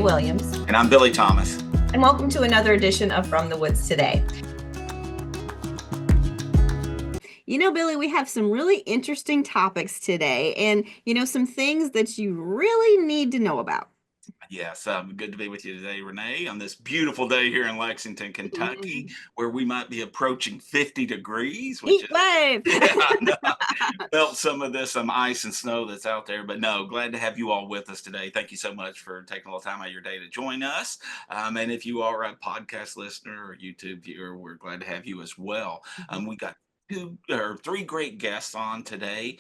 Williams. And I'm Billy Thomas. And welcome to another edition of From the Woods Today. You know, Billy, we have some really interesting topics today and, some things that you really need to know about. Yes, good to be with you today, Renee, on this beautiful day here in Lexington, Kentucky, where we might be approaching 50 degrees, which Heat is, wave! felt some of this, some ice and snow that's out there. But no, glad to have you all with us today. Thank you so much for taking a little time out of your day to join us. And if you are a podcast listener or YouTube viewer, we're glad to have you as well. We got two or three great guests on today.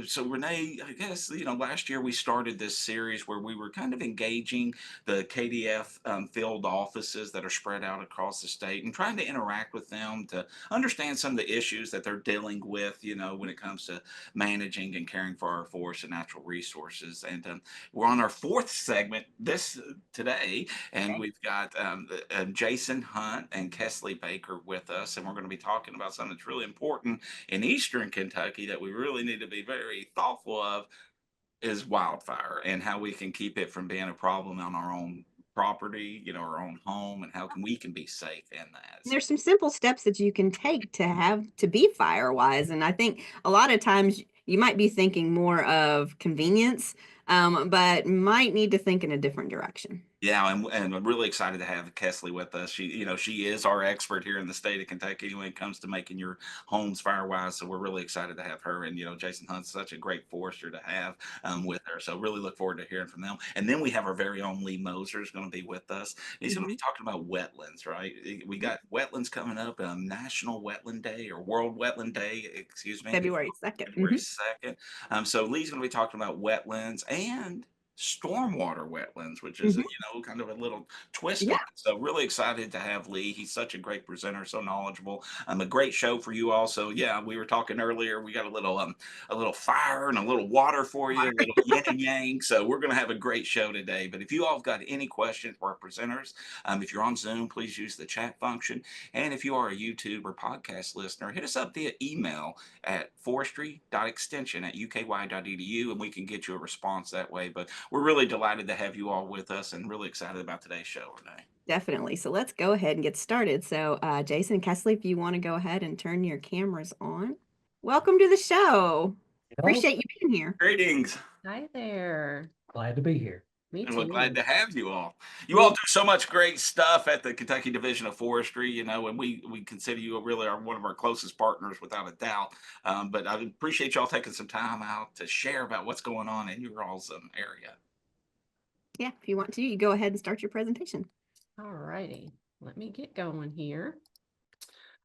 So Renee, I guess, last year we started this series where we were kind of engaging the KDF field offices that are spread out across the state and trying to interact with them to understand some of the issues that they're dealing with, when it comes to managing and caring for our forests and natural resources. And we're on our fourth segment today, and we've got Jason Hunt and Kesley Baker with us, and we're going to be talking about something that's really important in Eastern Kentucky that we really need to be very thoughtful of is wildfire and how we can keep it from being a problem on our own property, our own home, and how we can be safe in that. There's some simple steps that you can take to be Firewise. And I think a lot of times you might be thinking more of convenience, but might need to think in a different direction. Yeah, and I'm really excited to have Kesley with us. She is our expert here in the state of Kentucky when it comes to making your homes Firewise. So we're really excited to have her. And Jason Hunt's such a great forester to have with her. So really look forward to hearing from them. And then we have our very own Lee Moser is going to be with us. He's going to be talking about wetlands, right? We got wetlands coming up, National Wetland Day or World Wetland Day, excuse me. February 2nd. February 2nd. So Lee's going to be talking about wetlands and stormwater wetlands, which is kind of a little twist on it. So really excited to have Lee. He's such a great presenter, so knowledgeable. A great show for you all. So yeah, we were talking earlier. We got a little fire and a little water for you, a little yin and yang. So we're gonna have a great show today. But if you all have got any questions for our presenters, if you're on Zoom, please use the chat function. And if you are a YouTube or podcast listener, hit us up via email at forestry.extension@uky.edu, and we can get you a response that way. But we're really delighted to have you all with us and really excited about today's show, Renee. Definitely. So let's go ahead and get started. So Jason and Kesley, if you want to go ahead and turn your cameras on. Welcome to the show. Appreciate you being here. Greetings. Hi there. Glad to be here. Me And too. we're glad to have you all. You all do so much great stuff at the Kentucky Division of Forestry, and we consider you really one of our closest partners without a doubt. But I appreciate y'all taking some time out to share about what's going on in your all's area. Yeah, if you want to, you go ahead and start your presentation. All righty. Let me get going here.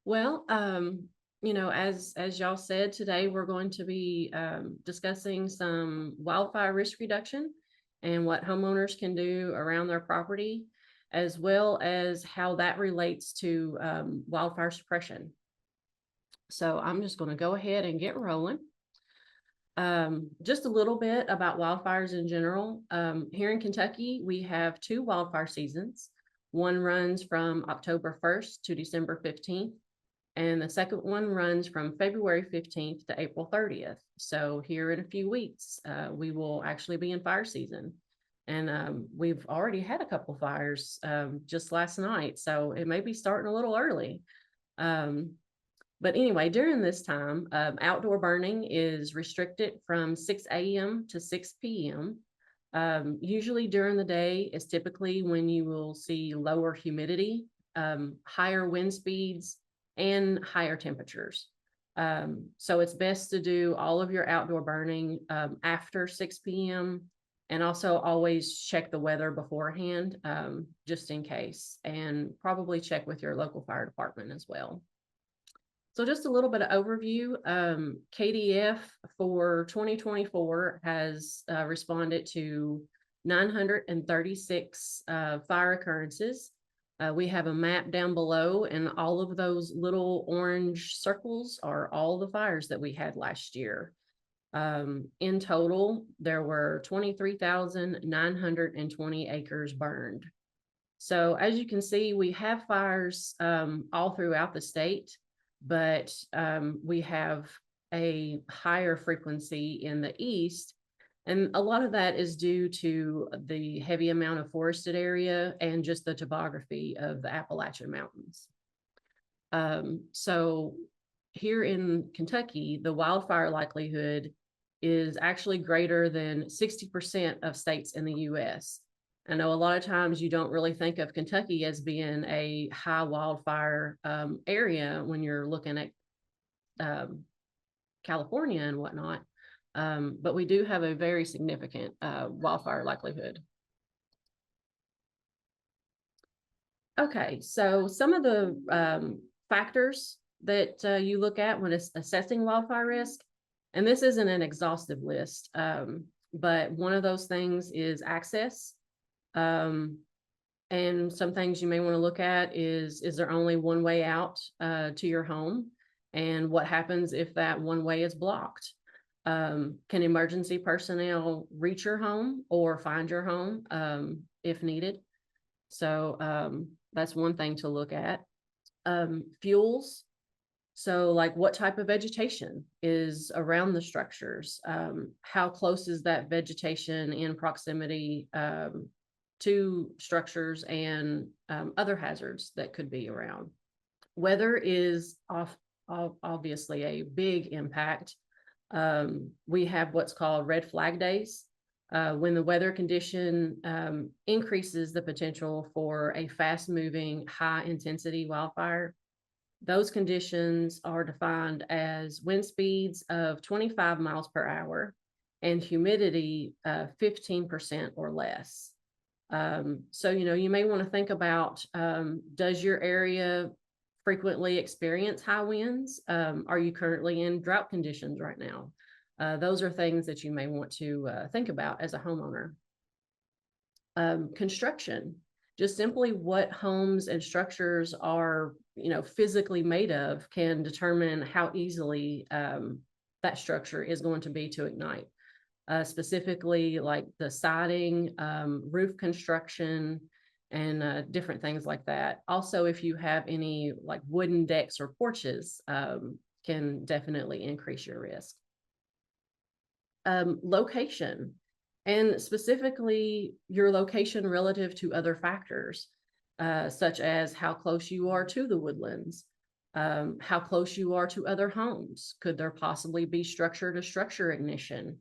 Well, as y'all said, today we're going to be discussing some wildfire risk reduction and what homeowners can do around their property, as well as how that relates to wildfire suppression. So I'm just going to go ahead and get rolling. Just a little bit about wildfires in general. Here in Kentucky, we have two wildfire seasons. One runs from October 1st to December 15th, and the second one runs from February 15th to April 30th. So here in a few weeks, we will actually be in fire season. And we've already had a couple fires just last night, so it may be starting a little early. But anyway, during this time, outdoor burning is restricted from 6 a.m. to 6 p.m. Usually during the day is typically when you will see lower humidity, higher wind speeds, and higher temperatures. So it's best to do all of your outdoor burning after 6 p.m. and also always check the weather beforehand, just in case, and probably check with your local fire department as well. So just a little bit of overview. KDF for 2024 has responded to 936 fire occurrences. We have a map down below, and all of those little orange circles are all the fires that we had last year. In total, there were 23,920 acres burned. So as you can see, we have fires all throughout the state, but we have a higher frequency in the east And a lot of that is due to the heavy amount of forested area and just the topography of the Appalachian Mountains. So here in Kentucky, the wildfire likelihood is actually greater than 60% of states in the US. I know a lot of times you don't really think of Kentucky as being a high wildfire area when you're looking at California and whatnot, but we do have a very significant wildfire likelihood. Okay, so some of the factors that you look at when it's assessing wildfire risk, and this isn't an exhaustive list, but one of those things is access. And some things you may want to look at is there only one way out to your home? And what happens if that one way is blocked? Can emergency personnel reach your home or find your home if needed? So that's one thing to look at. Fuels. So like what type of vegetation is around the structures? How close is that vegetation in proximity to structures and other hazards that could be around? Weather is obviously a big impact. We have what's called red flag days. When the weather condition increases the potential for a fast moving, high intensity wildfire. Those conditions are defined as wind speeds of 25 miles per hour and humidity 15% or less. So, you may want to think about, does your area frequently experience high winds? Are you currently in drought conditions right now? Those are things that you may want to think about as a homeowner. Construction, just simply what homes and structures are, physically made of can determine how easily that structure is going to be to ignite. Specifically like the siding, roof construction, and different things like that. Also, if you have any like wooden decks or porches, can definitely increase your risk. Location, and specifically your location relative to other factors, such as how close you are to the woodlands, how close you are to other homes. Could there possibly be structure to structure ignition?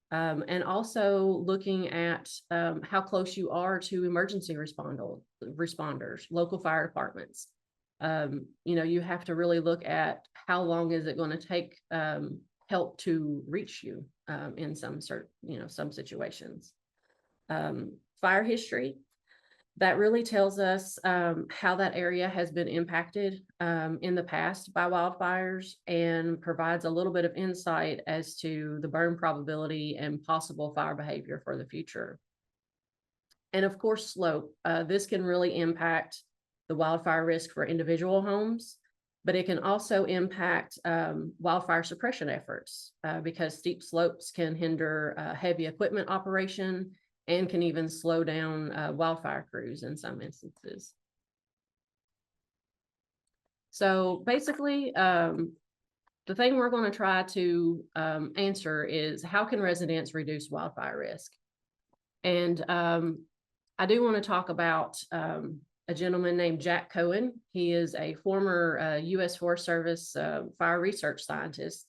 And also looking at how close you are to emergency responders, local fire departments. You have to really look at how long is it going to take help to reach you in some situations. Fire history, that really tells us how that area has been impacted in the past by wildfires and provides a little bit of insight as to the burn probability and possible fire behavior for the future. And of course, slope. This can really impact the wildfire risk for individual homes, but it can also impact wildfire suppression efforts because steep slopes can hinder heavy equipment operation and can even slow down wildfire crews in some instances. So basically, the thing we're going to try to answer is how can residents reduce wildfire risk? And I do want to talk about a gentleman named Jack Cohen. He is a former U.S. Forest Service fire research scientist.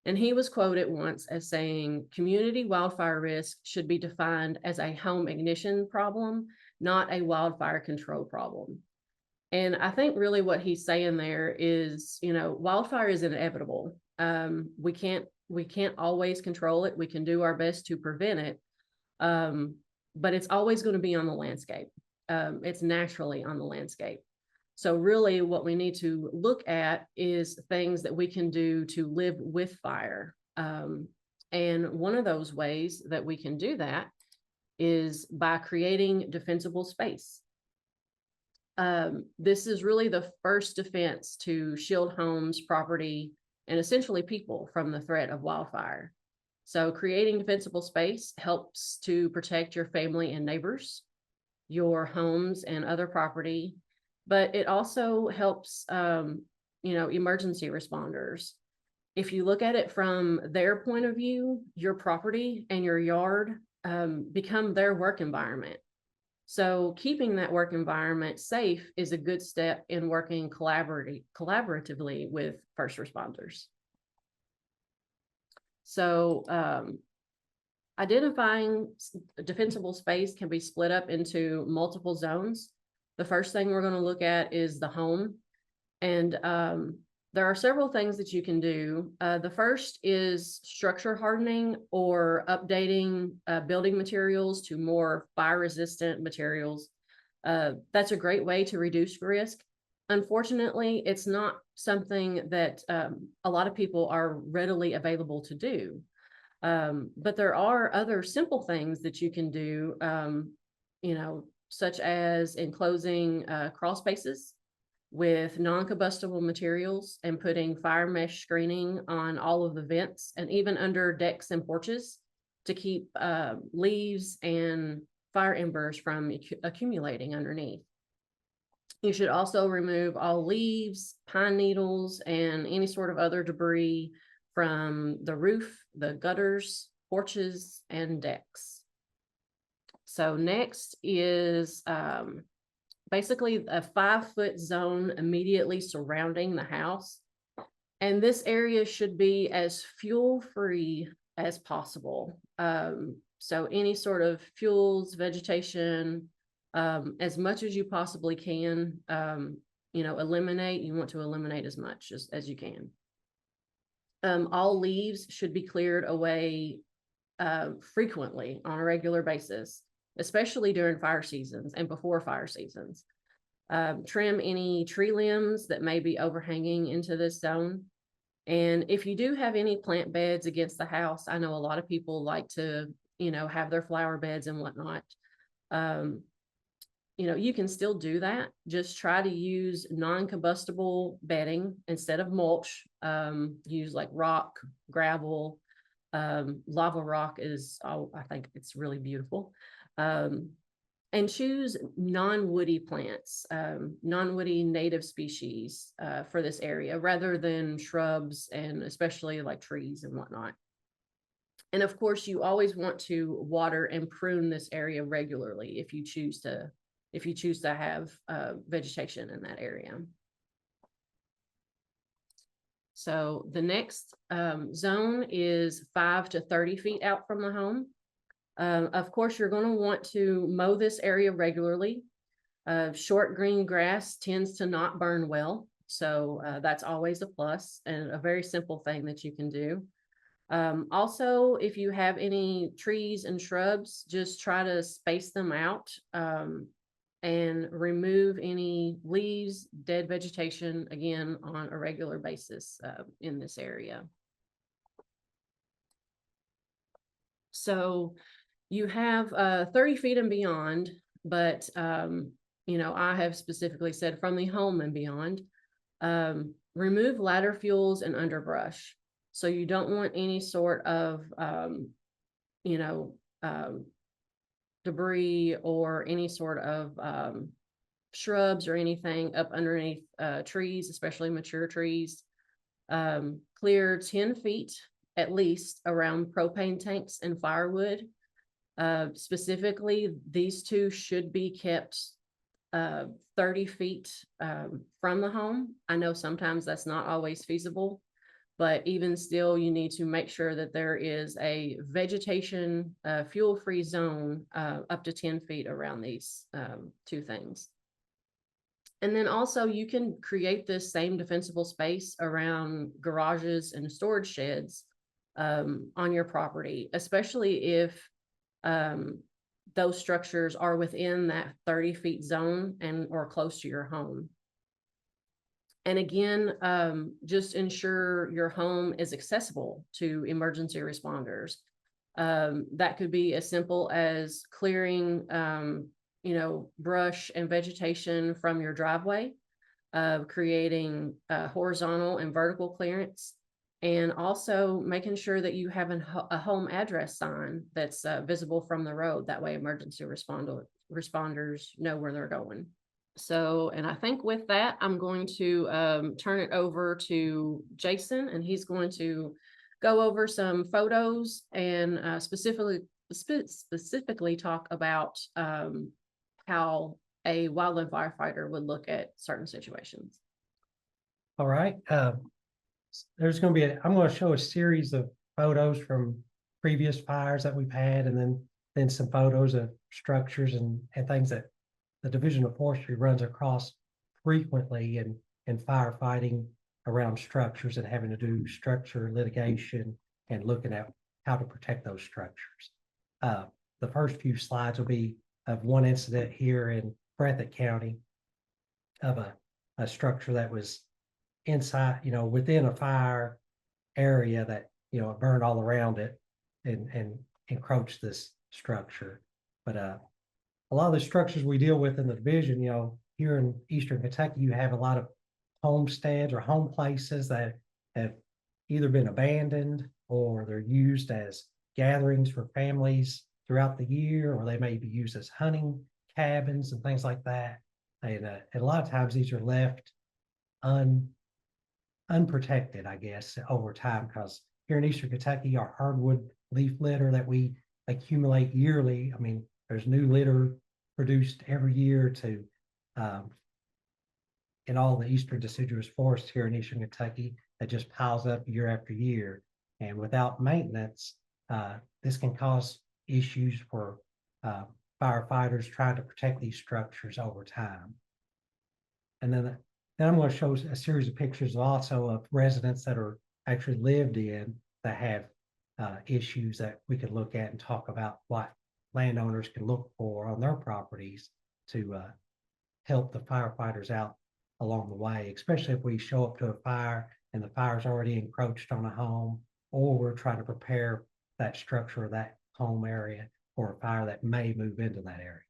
And he was quoted once as saying, community wildfire risk should be defined as a home ignition problem, not a wildfire control problem. And I think really what he's saying there is, wildfire is inevitable. We can't always control it. We can do our best to prevent it. But it's always going to be on the landscape. It's naturally on the landscape. So really what we need to look at is things that we can do to live with fire. And one of those ways that we can do that is by creating defensible space. This is really the first defense to shield homes, property, and essentially people from the threat of wildfire. So creating defensible space helps to protect your family and neighbors, your homes and other property, but it also helps, emergency responders. if you look at it from their point of view, your property and your yard become their work environment. So keeping that work environment safe is a good step in working collaboratively with first responders. So identifying defensible space can be split up into multiple zones. The first thing we're going to look at is the home. And there are several things that you can do. The first is structure hardening or updating building materials to more fire resistant materials. That's a great way to reduce risk. Unfortunately, it's not something that a lot of people are readily available to do. But there are other simple things that you can do, such as enclosing crawl spaces with non-combustible materials and putting fire mesh screening on all of the vents and even under decks and porches to keep leaves and fire embers from accumulating underneath. You should also remove all leaves, pine needles, and any sort of other debris from the roof, the gutters, porches, and decks. So next is basically a 5-foot zone immediately surrounding the house. And this area should be as fuel-free as possible. So any sort of fuels, vegetation, as much as you possibly can, eliminate. You want to eliminate as much as you can. All leaves should be cleared away frequently on a regular basis, especially during fire seasons and before fire seasons. Trim any tree limbs that may be overhanging into this zone. And if you do have any plant beds against the house, I know a lot of people like to, have their flower beds and whatnot. You can still do that. Just try to use non-combustible bedding instead of mulch. Use like rock, gravel, lava rock I think it's really beautiful. And choose non-woody plants, non-woody native species for this area rather than shrubs and especially like trees and whatnot. And of course, you always want to water and prune this area regularly if you choose to have vegetation in that area. So the next zone is 5 to 30 feet out from the home. Of course, you're going to want to mow this area regularly. Short green grass tends to not burn well, so that's always a plus and a very simple thing that you can do. Also, if you have any trees and shrubs, just try to space them out and remove any leaves, dead vegetation, again, on a regular basis in this area. So you have 30 feet and beyond, but, I have specifically said from the home and beyond, remove ladder fuels and underbrush. So you don't want any sort of, debris or any sort of shrubs or anything up underneath trees, especially mature trees. Clear 10 feet at least around propane tanks and firewood. Specifically, these two should be kept 30 feet from the home. I know sometimes that's not always feasible, but even still, you need to make sure that there is a vegetation fuel-free zone up to 10 feet around these two things. And then also you can create this same defensible space around garages and storage sheds on your property, especially if those structures are within that 30 feet zone and or close to your home. And again, just ensure your home is accessible to emergency responders. That could be as simple as clearing, brush and vegetation from your driveway, creating horizontal and vertical clearance, and also making sure that you have a home address sign that's visible from the road. That way emergency responders know where they're going. So, and I think with that, I'm going to turn it over to Jason, and he's going to go over some photos and specifically talk about how a wildland firefighter would look at certain situations. All right. There's going to be I'm going to show a series of photos from previous fires that we've had, and then some photos of structures and things that the Division of Forestry runs across frequently in firefighting around structures and having to do structure litigation and looking at how to protect those structures. The first few slides will be of one incident here in Breathitt County of a structure that was inside, within a fire area that, it burned all around it and encroached this structure. But a lot of the structures we deal with in the division, here in Eastern Kentucky, you have a lot of homesteads or home places that have either been abandoned or they're used as gatherings for families throughout the year, or they may be used as hunting cabins and things like that. And a lot of times these are left unprotected, I guess, over time, because here in Eastern Kentucky, our hardwood leaf litter that we accumulate yearly, I mean, there's new litter produced every year in all the eastern deciduous forests here in Eastern Kentucky that just piles up year after year. And without maintenance, this can cause issues for firefighters trying to protect these structures over time. And then I'm going to show a series of pictures also of residents that are actually lived in that have issues that we could look at and talk about what landowners can look for on their properties to help the firefighters out along the way, especially if we show up to a fire and the fire's already encroached on a home, or we're trying to prepare that structure or that home area for a fire that may move into that area.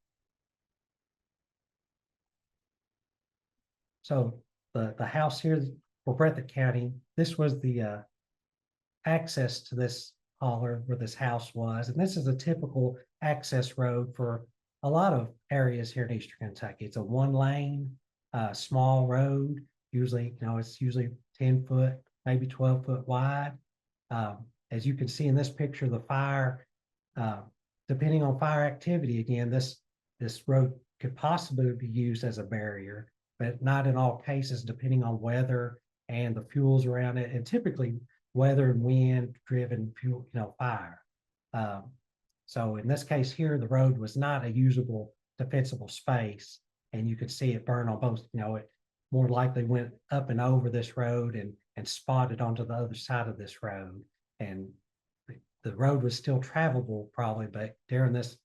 So the house here for Breathitt County, this was the access to this holler where this house was. And this is a typical access road for a lot of areas here in Eastern Kentucky. It's a one lane, small road. Usually, it's usually 10 foot, maybe 12 foot wide. As you can see in this picture, the fire, depending on fire activity, again, this road could possibly be used as a barrier, but not in all cases, depending on weather and the fuels around it, and typically weather and wind driven fuel, fire. So in this case here, the road was not a usable, defensible space, and you could see it burn on both. It more likely went up and over this road and spotted onto the other side of this road. And the road was still travelable probably, but during this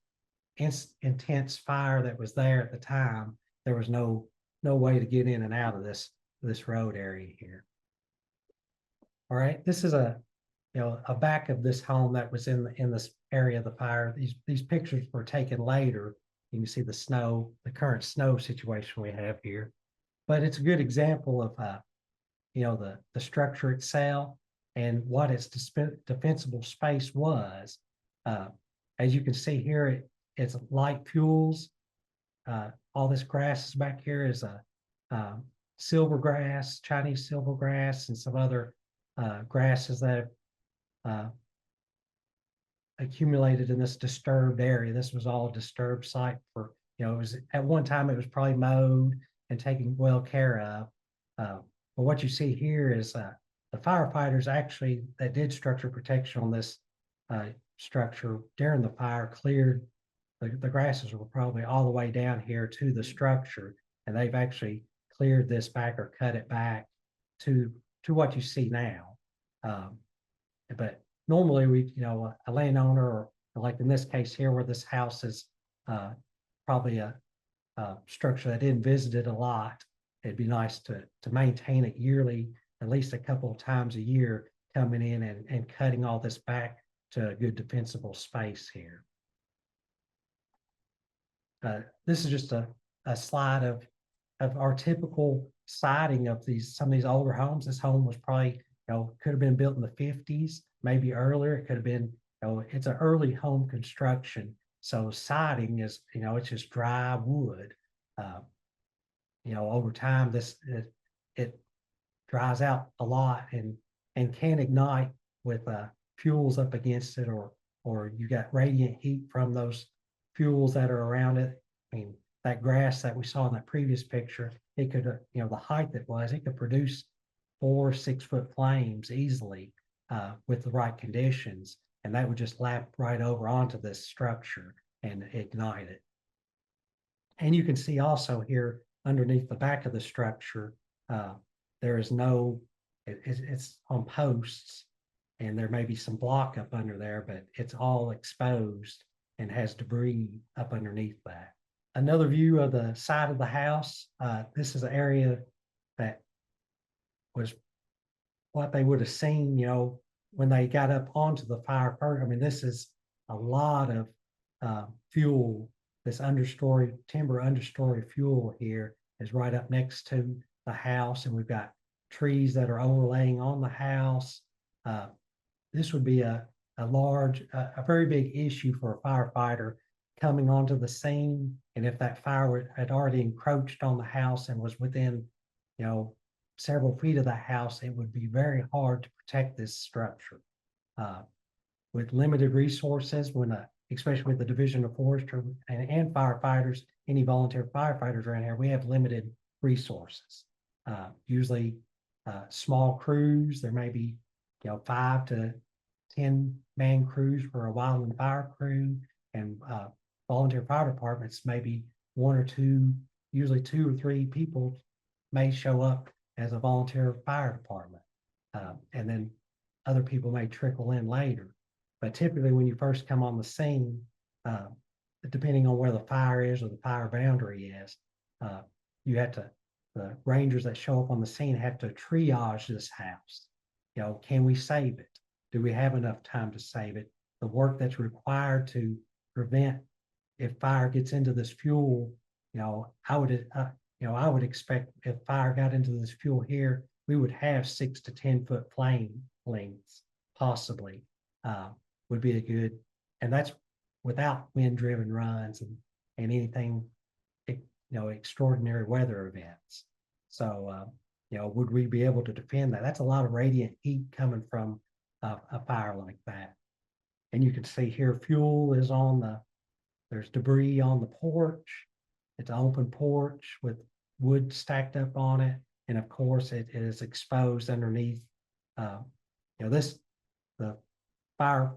intense fire that was there at the time, there was no way to get in and out of this road area here. All right, this is a back of this home that was in this area of the fire. These pictures were taken later. You can see the snow, the current snow situation we have here, but it's a good example of the structure itself and what its defensible space was. As you can see here, it's light fuels. All this grass is back here is a silvergrass, Chinese silvergrass, and some other grasses that accumulated in this disturbed area. This was all a disturbed site for, it was at one time it was probably mowed and taken well care of. But what you see here is the firefighters actually that did structure protection on this structure during the fire cleared the grasses were probably all the way down here to the structure, and they've actually cleared this back or cut it back to what you see now. But normally we, a landowner, or like in this case here where this house is probably a structure that isn't visited a lot, it'd be nice to maintain it yearly, at least a couple of times a year, coming in and cutting all this back to a good defensible space here. This is just a slide of our typical siding of some of these older homes. This home was probably, could have been built in the 50s, maybe earlier. It could have been, it's an early home construction. So siding is, it's just dry wood. over time, it dries out a lot and can ignite with fuels up against it, or you got radiant heat from those fuels that are around it. I mean, that grass that we saw in that previous picture, it could, the height it could produce 4 6 foot flames easily with the right conditions, and that would just lap right over onto this structure and ignite it. And you can see also here underneath the back of the structure, there is no, it's on posts, and there may be some block up under there, but it's all exposed and has debris up underneath that. Another view of the side of the house. This is an area that was what they would have seen, when they got up onto the fire first. I mean, this is a lot of fuel. This timber understory fuel here is right up next to the house, and we've got trees that are overlaying on the house. This would be a very big issue for a firefighter coming onto the scene. And if that fire had already encroached on the house and was within, several feet of the house, it would be very hard to protect this structure. With limited resources, especially with the Division of Forestry and firefighters, any volunteer firefighters around here, we have limited resources. Usually small crews, there may be 5 to 10 man crews for a wildland fire crew, and volunteer fire departments, maybe 1 or 2, usually 2 or 3 people may show up as a volunteer fire department. And then other people may trickle in later. But typically when you first come on the scene, depending on where the fire is or the fire boundary is, the rangers that show up on the scene have to triage this house. Can we save it? Do we have enough time to save it? The work that's required to prevent, if fire gets into this fuel, I would expect if fire got into this fuel here, we would have 6 to 10 foot flame lengths, possibly, would be a good, and that's without wind driven runs and anything, extraordinary weather events. So, would we be able to defend that? That's a lot of radiant heat coming from a fire like that. And you can see here, fuel is there's debris on the porch. It's an open porch with wood stacked up on it. And of course it is exposed underneath. The fire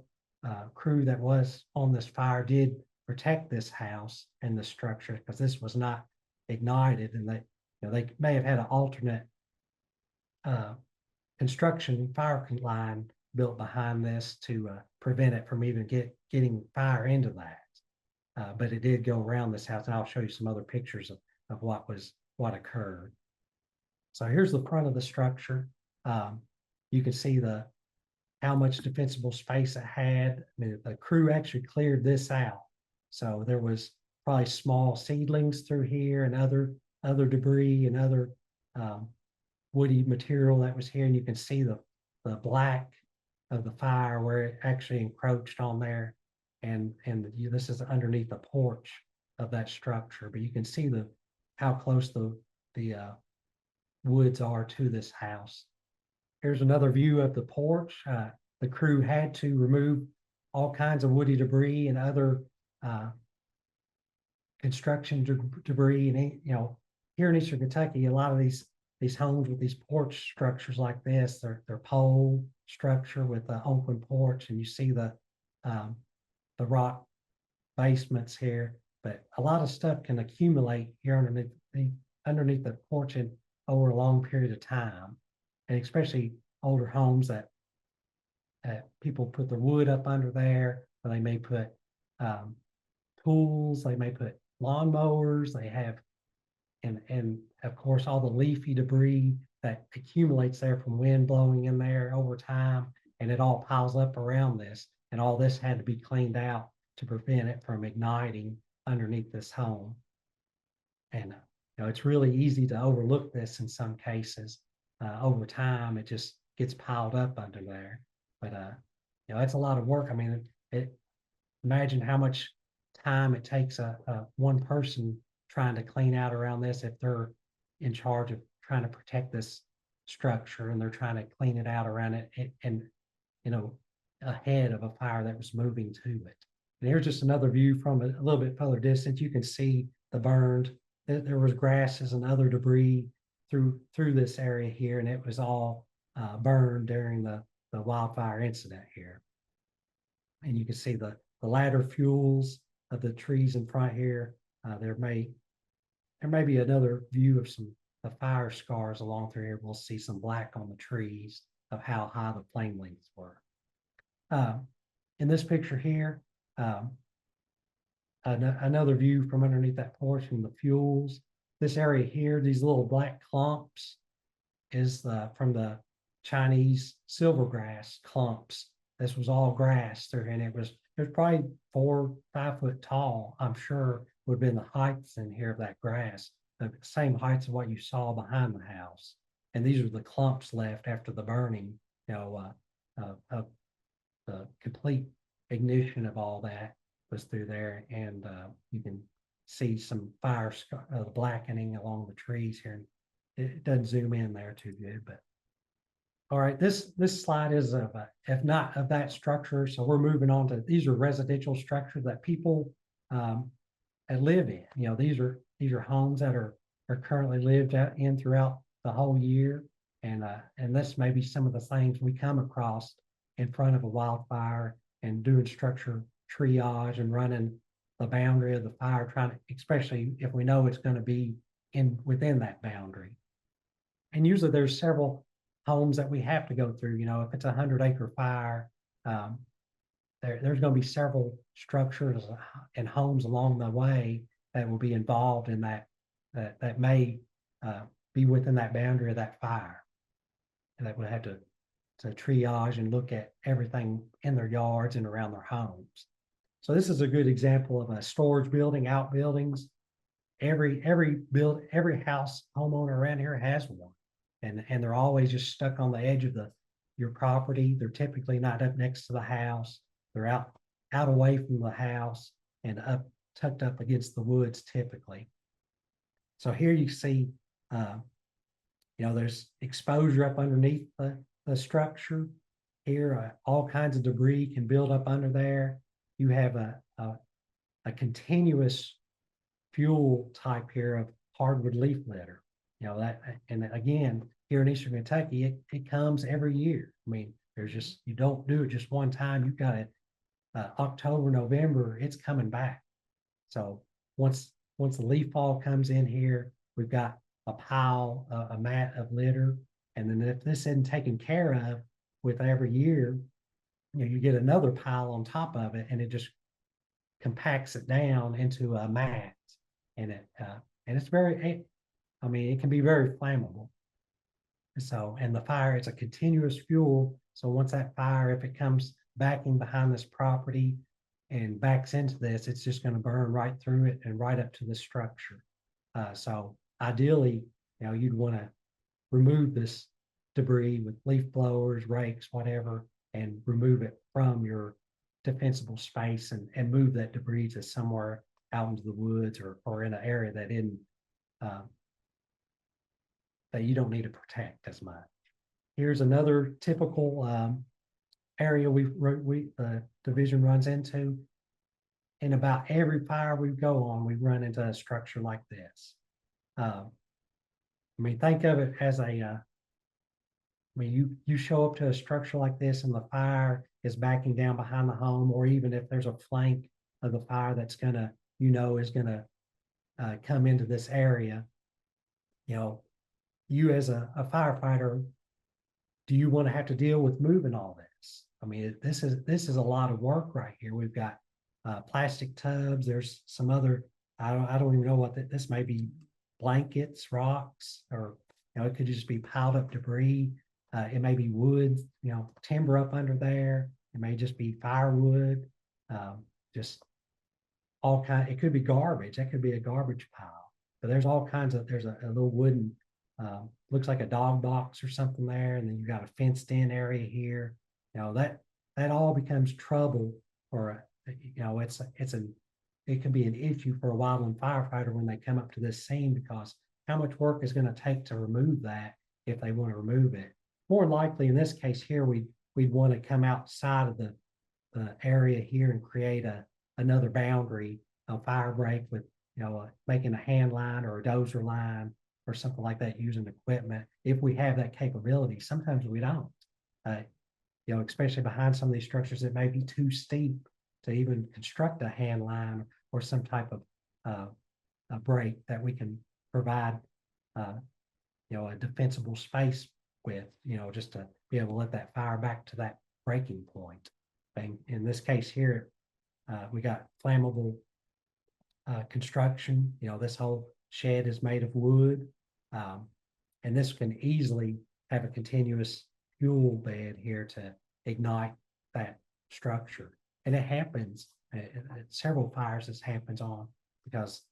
crew that was on this fire did protect this house and the structure, because this was not ignited, and they may have had an alternate construction fire line built behind this to prevent it from even getting fire into that. But it did go around this house, and I'll show you some other pictures of what occurred. So here's the front of the structure. You can see how much defensible space it had. I mean, the crew actually cleared this out. So there was probably small seedlings through here and other debris and other woody material that was here. And you can see the black of the fire where it actually encroached on there. And this is underneath the porch of that structure, but you can see how close the woods are to this house. Here's another view of the porch. The crew had to remove all kinds of woody debris and other construction debris. And here in Eastern Kentucky, a lot of these homes with these porch structures like this, they're pole structure with an open porch, and you see the rock basements here. But a lot of stuff can accumulate here underneath the porch and over a long period of time, and especially older homes that people put their wood up under there, or they may put tools, they may put lawnmowers, they have, and of course all the leafy debris that accumulates there from wind blowing in there over time, and it all piles up around this, and all this had to be cleaned out to prevent it from igniting underneath this home. And it's really easy to overlook this in some cases. Over time, it just gets piled up under there. But it's a lot of work. I mean, imagine how much time it takes one person trying to clean out around this if they're in charge of trying to protect this structure, and they're trying to clean it out around it and you know, ahead of a fire that was moving to it. And here's just another view from a little bit further distance. You can see the burned, there was grasses and other debris through this area here, and it was all burned during the wildfire incident here. And you can see the ladder fuels of the trees in front here. There may be another view of some the fire scars along through here. We'll see some black on the trees of how high the flame lengths were. In this picture here, another view from underneath that porch from the fuels. This area here, these little black clumps, is from the Chinese silvergrass clumps. This was all grass there, and it was probably 4 or 5 foot tall. I'm sure would have been the heights in here of that grass, the same heights of what you saw behind the house. And these are the clumps left after the burning, of the complete ignition of all that was through there. And you can see some fire blackening along the trees here. It doesn't zoom in there too good, but all right, this slide is of if not of that structure. So we're moving on to, these are residential structures that people that live in. These are homes that are currently lived in throughout the whole year. And this may be some of the things we come across in front of a wildfire and doing structure triage and running the boundary of the fire, trying to, especially if we know it's going to be within that boundary. And usually there's several homes that we have to go through. If it's a 100-acre fire, there's going to be several structures and homes along the way that will be involved in that may be within that boundary of that fire, and that would have to triage and look at everything in their yards and around their homes. So this is a good example of a storage building, outbuildings. Every house homeowner around here has one, and they're always just stuck on the edge of your property. They're typically not up next to the house. They're out away from the house and tucked up against the woods typically. So here you see, there's exposure up underneath the structure. Here, all kinds of debris can build up under there. You have a continuous fuel type here of hardwood leaf litter. And again, here in Eastern Kentucky, it comes every year. I mean, you don't do it just one time. You've got it October, November, it's coming back. So once the leaf fall comes in here, we've got a pile, a mat of litter. And then if this isn't taken care of with every year, you get another pile on top of it, and it just compacts it down into a mat. And it's it can be very flammable. So, and the fire, it's a continuous fuel. So once that fire, if it comes backing behind this property and backs into this, it's just going to burn right through it and right up to the structure. So ideally, you'd want to remove this debris with leaf blowers, rakes, whatever, and remove it from your defensible space and move that debris to somewhere out into the woods or in an area that isn't that you don't need to protect as much. Here's another typical area the division runs into. In about every fire we go on, we run into a structure like this. Think of it as you show up to a structure like this and the fire is backing down behind the home, or even if there's a flank of the fire that's is gonna come into this area. You as a firefighter, do you want to have to deal with moving all this? This is a lot of work right here. We've got plastic tubs. There's some other, I don't even know what this may be, blankets, rocks, or it could just be piled up debris. It may be wood, timber up under there. It may just be firewood, just all kind. It could be garbage. That could be a garbage pile. But there's all kinds of. There's a little wooden, looks like a dog box or something there, and then you've got a fenced-in area here. That all becomes trouble, or it can be an issue for a wildland firefighter when they come up to this scene, because how much work is going to take to remove that if they want to remove it. More likely in this case here, we'd want to come outside of the area here and create another boundary, a fire break with, making a hand line or a dozer line or something like that using equipment. If we have that capability, sometimes we don't. Especially behind some of these structures, it may be too steep to even construct a hand line or some type of a break that we can provide, a defensible space with, just to be able to let that fire back to that breaking point. And in this case here, we got flammable construction. This whole shed is made of wood, and this can easily have a continuous fuel bed here to ignite that structure. And it happens at several fires. This happens on because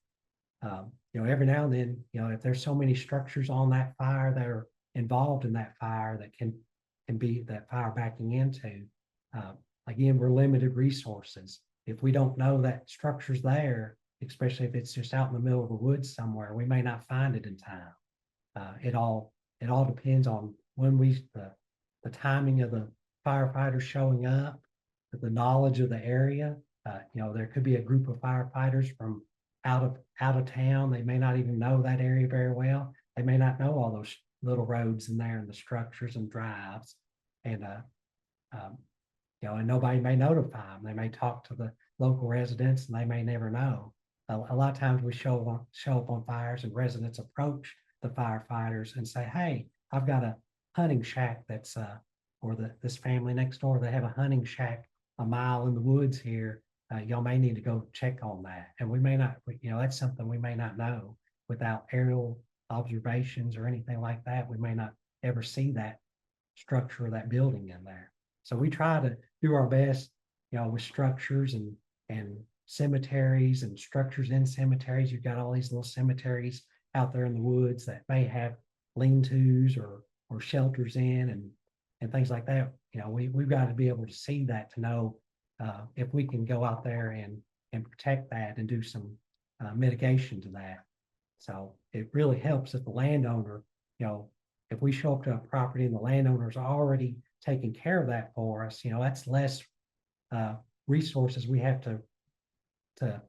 every now and then, if there's so many structures on that fire that are involved in that fire that can be that fire backing into, again, we're limited resources. If we don't know that structure's there, especially if it's just out in the middle of the woods somewhere, we may not find it in time. It all depends on when the timing of the firefighters showing up, the knowledge of the area. There could be a group of firefighters from out of town. They may not even know that area very well. They may not know all those little roads in there and the structures and drives. And and nobody may notify them. They may talk to the local residents and they may never know. A lot of times we show up on fires and residents approach the firefighters and say, "Hey, I've got a hunting shack that's or this family next door, they have a hunting shack a mile in the woods here. Y'all may need to go check on that." And we may not, that's something we may not know without aerial observations or anything like that. We may not ever see that structure or that building in there. So we try to do our best, with structures and cemeteries and structures in cemeteries. You've got all these little cemeteries out there in the woods that may have lean-tos or shelters in and things like that. We've got to be able to see that to know if we can go out there and protect that and do some mitigation to that. So it really helps if the landowner, if we show up to a property and the landowner's already taking care of that for us, that's less resources we have to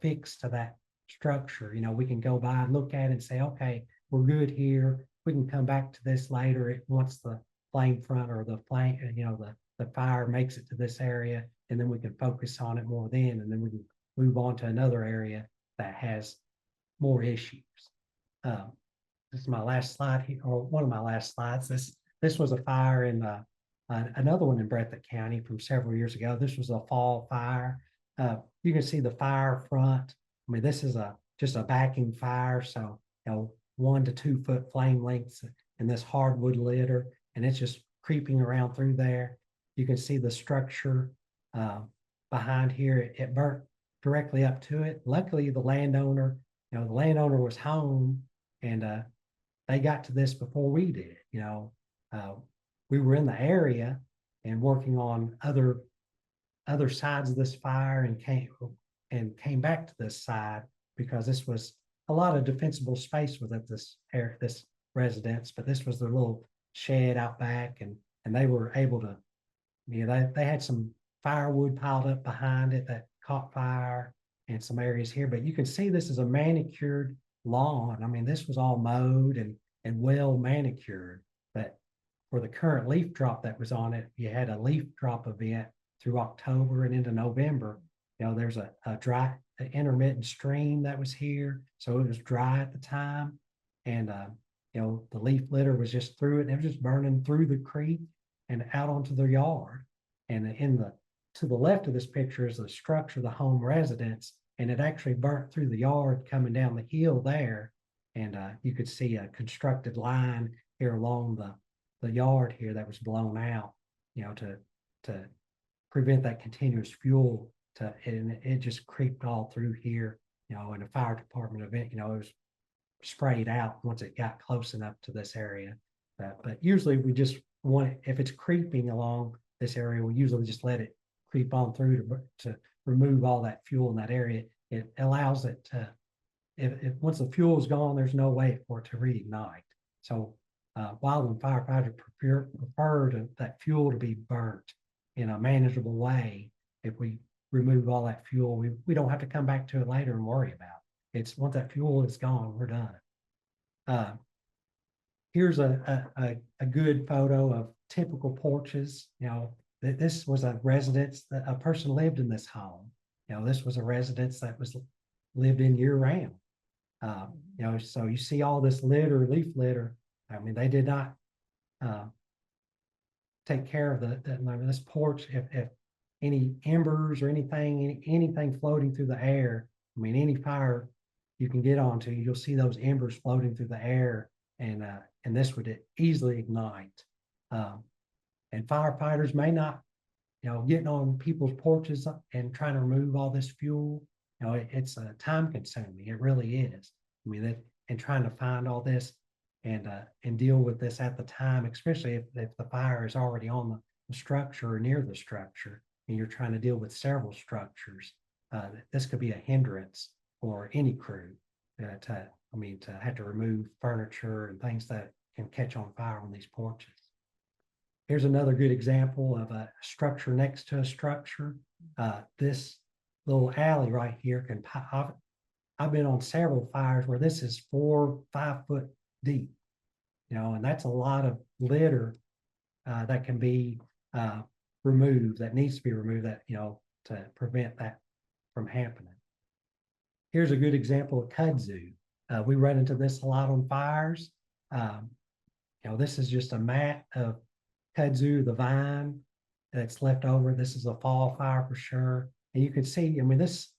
fix to that structure. We can go by and look at it and say, okay, we're good here. We can come back to this later once the flame front or the flame, the fire makes it to this area, and then we can focus on it more then, and then we can move on to another area that has more issues. This is my last slide here, or one of my last slides. This was a fire in another one in Breathitt County from several years ago. This was a fall fire. You can see the fire front. I mean, this is just a backing fire, so 1 to 2 foot flame lengths in this hardwood litter, and it's just creeping around through there. You can see the structure behind here. It burnt directly up to it. Luckily, the landowner was home, and they got to this before we did. We were in the area and working on other sides of this fire and came back to this side because this was a lot of defensible space within this residence, but this was their little shed out back, and they were able to, they had some firewood piled up behind it that caught fire and some areas here, but you can see this is a manicured lawn. I mean, this was all mowed and well manicured, but for the current leaf drop that was on it, you had a leaf drop event through October and into November. There's a dry, intermittent stream that was here, so it was dry at the time, and the leaf litter was just through it, and it was just burning through the creek and out onto their yard. And to the left of this picture is the structure, the home residence, and it actually burnt through the yard coming down the hill there, and you could see a constructed line here along the yard here that was blown out, to prevent that continuous fuel and it just creeped all through here, in a fire department event, it was sprayed out once it got close enough to this area. But usually we just want it, if it's creeping along this area, we usually just let it creep on through to remove all that fuel in that area. It allows it if once the fuel is gone, there's no way for it to reignite. So wildland firefighters prefer that fuel to be burnt in a manageable way. If we remove all that fuel, we don't have to come back to it later and worry about it. It's once that fuel is gone, we're done. Here's a good photo of typical porches. This was a residence that a person lived in this home. This was a residence that was lived in year round. So you see all this litter, leaf litter. I mean, they did not take care of this porch. If any embers or anything floating through the air, I mean, any fire you can get onto, you'll see those embers floating through the air, and this would easily ignite. And firefighters may not, getting on people's porches and trying to remove all this fuel, it's time consuming. It really is. I mean, and trying to find all this and deal with this at the time, especially if the fire is already on the structure or near the structure, and you're trying to deal with several structures. This could be a hindrance for any crew to have to remove furniture and things that can catch on fire on these porches. Here's another good example of a structure next to a structure. This little alley right here I've been on several fires where this is 4-5 foot deep, and that's a lot of litter that can be removed, that needs to be removed, that, to prevent that from happening. Here's a good example of kudzu. We run into this a lot on fires. This is just a mat of kudzu, the vine that's left over. This is a fall fire for sure. And you can see, I mean, this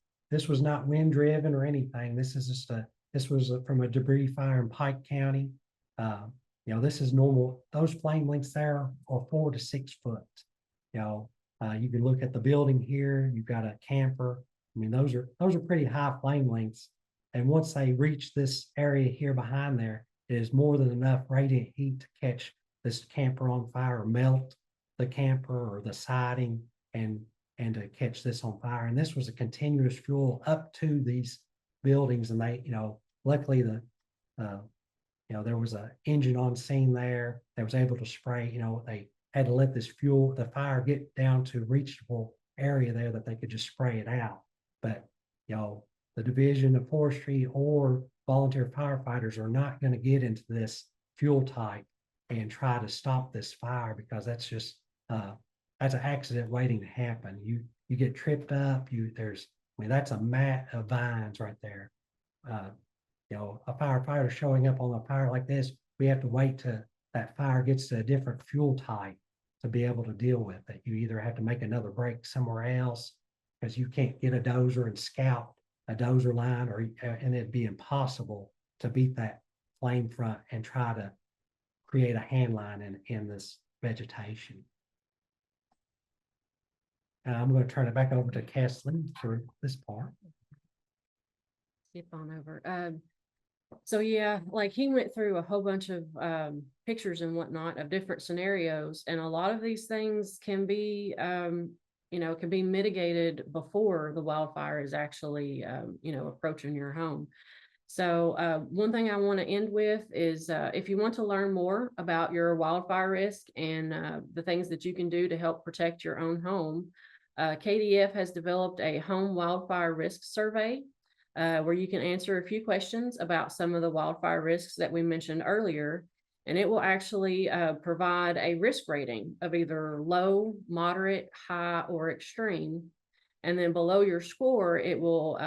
was not wind driven or anything. This is just this was from a debris fire in Pike County. This is normal. Those flame lengths there are 4 to 6 foot. You can look at the building here. You've got a camper. I mean, those are pretty high flame lengths. And once they reach this area here behind there, it is more than enough radiant heat to catch this camper on fire, or melt the camper or the siding, and to catch this on fire. And this was a continuous fuel up to these buildings. And they, luckily there was an engine on scene there that was able to spray. They had to let the fire get down to a reachable area there that they could just spray it out. But the Division of Forestry or volunteer firefighters are not going to get into this fuel type and try to stop this fire, because that's just that's an accident waiting to happen. You get tripped up. That's a mat of vines right there. A firefighter showing up on a fire like this, we have to wait till that fire gets to a different fuel type to be able to deal with it. You either have to make another break somewhere else, because you can't get a dozer and scout a dozer line, and it'd be impossible to beat that flame front and try to create a hand line in this vegetation. I'm going to turn it back over to Kathleen for this part. Skip on over. So yeah, like he went through a whole bunch of pictures and whatnot of different scenarios, and a lot of these things can be can be mitigated before the wildfire is actually approaching your home. So one thing I want to end with is if you want to learn more about your wildfire risk and the things that you can do to help protect your own home, KDF has developed a home wildfire risk survey where you can answer a few questions about some of the wildfire risks that we mentioned earlier. And it will actually provide a risk rating of either low, moderate, high, or extreme. And then below your score, it will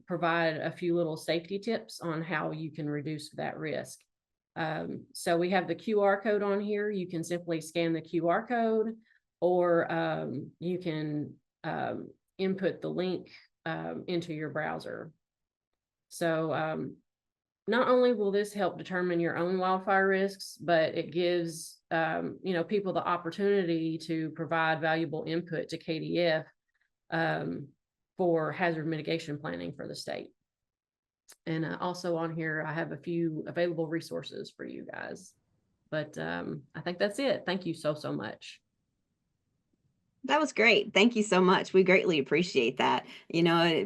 provide a few little safety tips on how you can reduce that risk. So we have the QR code on here. You can simply scan the QR code, or you can input the link into your browser. So not only will this help determine your own wildfire risks, but it gives people the opportunity to provide valuable input to KDF for hazard mitigation planning for the state. And also on here, I have a few available resources for you guys. But I think that's it. Thank you so much. That was great. Thank you so much. We greatly appreciate that.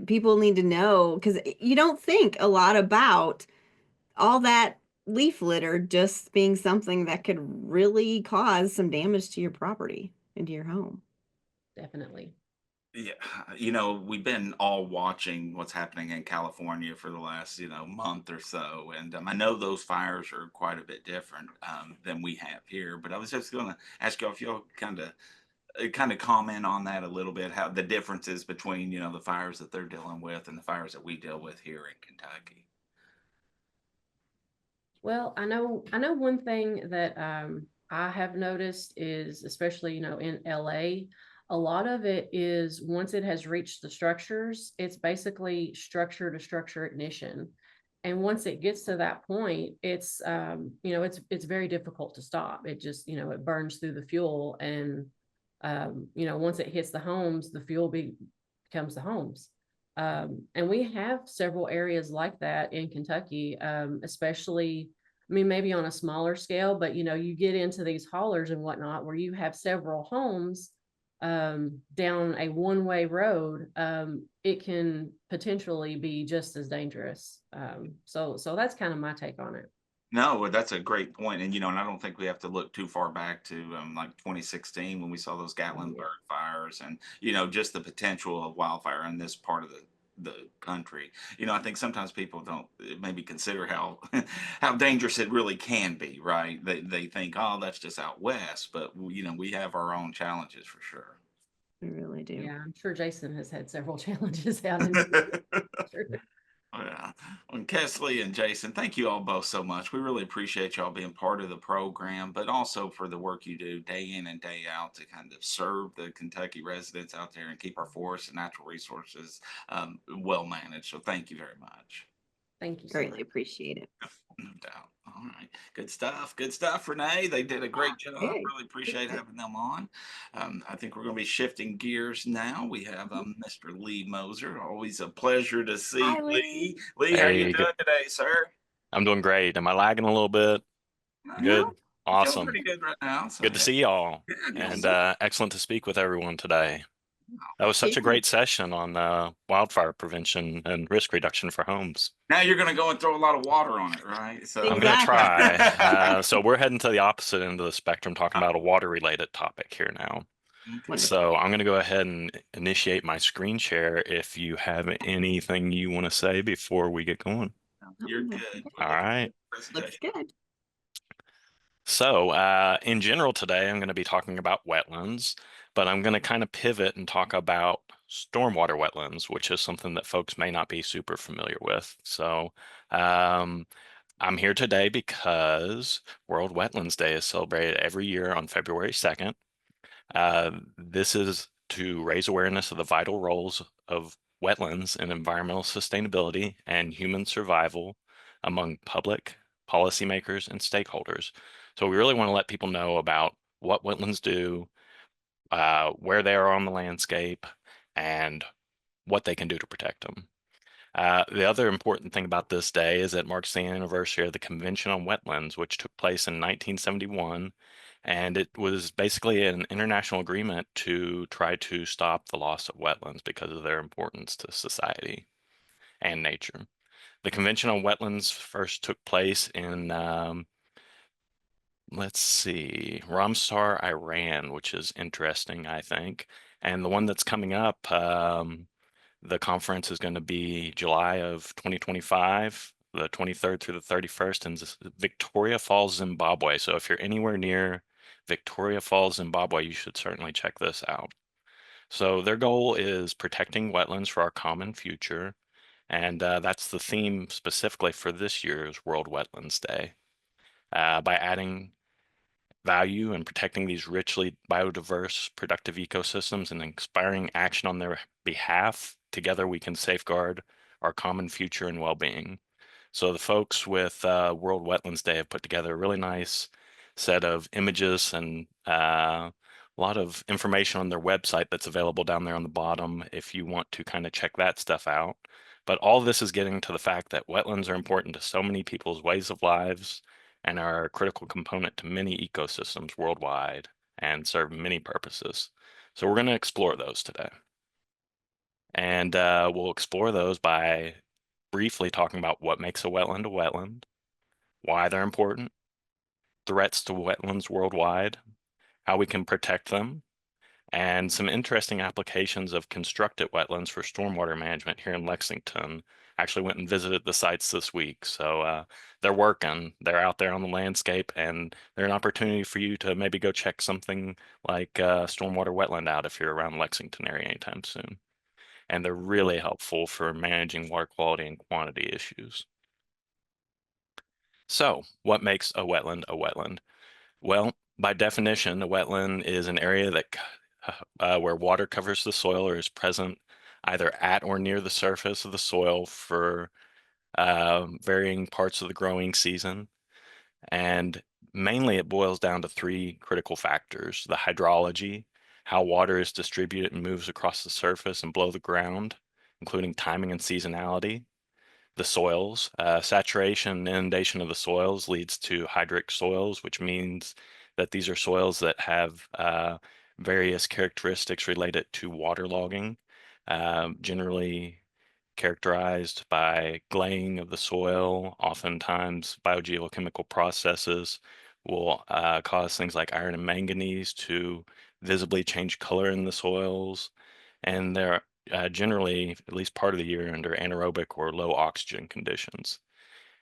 People need to know because you don't think a lot about all that leaf litter just being something that could really cause some damage to your property and to your home. Definitely. Yeah, we've been all watching what's happening in California for the last, month or so, and I know those fires are quite a bit different than we have here. But I was just going to ask y'all if y'all kind of comment on that a little bit, how the differences between, the fires that they're dealing with and the fires that we deal with here in Kentucky. Well, I know one thing that I have noticed is, especially, in LA, a lot of it is once it has reached the structures, it's basically structure to structure ignition. And once it gets to that point, it's very difficult to stop. It just, it burns through the fuel. And once it hits the homes, the fuel becomes the homes. And we have several areas like that in Kentucky, especially, I mean, maybe on a smaller scale, but you get into these haulers and whatnot where you have several homes down a one-way road. It can potentially be just as dangerous. So that's kind of my take on it. No, well, that's a great point. And, and I don't think we have to look too far back to like 2016 when we saw those Gatlinburg fires and, just the potential of wildfire in this part of the country. I think sometimes people don't maybe consider how how dangerous it really can be, right? They think, oh, that's just out west, but we have our own challenges for sure. We really do. Yeah, I'm sure Jason has had several challenges out in the Yeah. Well, Kesley and Jason, thank you all both so much. We really appreciate y'all being part of the program, but also for the work you do day in and day out to kind of serve the Kentucky residents out there and keep our forests and natural resources well managed. So thank you very much. Thank you so Greatly much. appreciate it. No doubt. All right. Good stuff. Good stuff, Renee. They did a great job. Very. Really appreciate having them on. I think we're going to be shifting gears now. We have Mr. Lee Moser. Always a pleasure to see Hi, Lee. Lee. Lee, how you Hey, doing today, sir? I'm doing great. Am I lagging a little bit? No, Good. No, you're feeling Awesome. pretty good right now. So Good to see y'all. yeah, good to And see you. excellent to speak with everyone today. That was such a Yeah. great session on wildfire prevention and risk reduction for homes. Now you're going to go and throw a lot of water on it, right? So I'm going to Exactly. try. So we're heading to the opposite end of the spectrum, talking about a water-related topic here now. Okay. So I'm going to go ahead and initiate my screen share if you have anything you want to say before we get going. You're Oh, good. All right. looks good. So, in general, today I'm going to be talking about wetlands, but I'm going to kind of pivot and talk about stormwater wetlands, which is something that folks may not be super familiar with. So, I'm here today because World Wetlands Day is celebrated every year on February 2nd. This is to raise awareness of the vital roles of wetlands in environmental sustainability and human survival among public policymakers and stakeholders. So we really want to let people know about what wetlands do, where they are on the landscape, and what they can do to protect them. The other important thing about this day is it marks the anniversary of the Convention on Wetlands, which took place in 1971. And it was basically an international agreement to try to stop the loss of wetlands because of their importance to society and nature. The Convention on Wetlands first took place in, let's see, Ramsar, Iran, which is interesting, I think. And the one that's coming up, the conference is going to be July of 2025, the 23rd through the 31st in Victoria Falls, Zimbabwe. So if you're anywhere near Victoria Falls, Zimbabwe, you should certainly check this out. So their goal is protecting wetlands for our common future. And that's the theme specifically for this year's World Wetlands Day. By adding value and protecting these richly biodiverse, productive ecosystems and inspiring action on their behalf, together we can safeguard our common future and well-being. So the folks with World Wetlands Day have put together a really nice set of images and a lot of information on their website that's available down there on the bottom if you want to kind of check that stuff out. But all this is getting to the fact that wetlands are important to so many people's ways of lives and are a critical component to many ecosystems worldwide and serve many purposes. So we're going to explore those today. And we'll explore those by briefly talking about what makes a wetland, why they're important, threats to wetlands worldwide, how we can protect them, and some interesting applications of constructed wetlands for stormwater management here in Lexington. Actually went and visited the sites this week. So they're working, they're out there on the landscape, and they're an opportunity for you to maybe go check something like stormwater wetland out if you're around Lexington area anytime soon. And they're really helpful for managing water quality and quantity issues. So what makes a wetland a wetland? Well, by definition, a wetland is an area that where water covers the soil or is present either at or near the surface of the soil for varying parts of the growing season. And mainly it boils down to three critical factors: the hydrology, how water is distributed and moves across the surface and below the ground, including timing and seasonality; the soils. Saturation and inundation of the soils leads to hydric soils, which means that these are soils that have various characteristics related to waterlogging, generally characterized by glaying of the soil. Oftentimes, biogeochemical processes will cause things like iron and manganese to visibly change color in the soils. And they're generally, at least part of the year, under anaerobic or low oxygen conditions.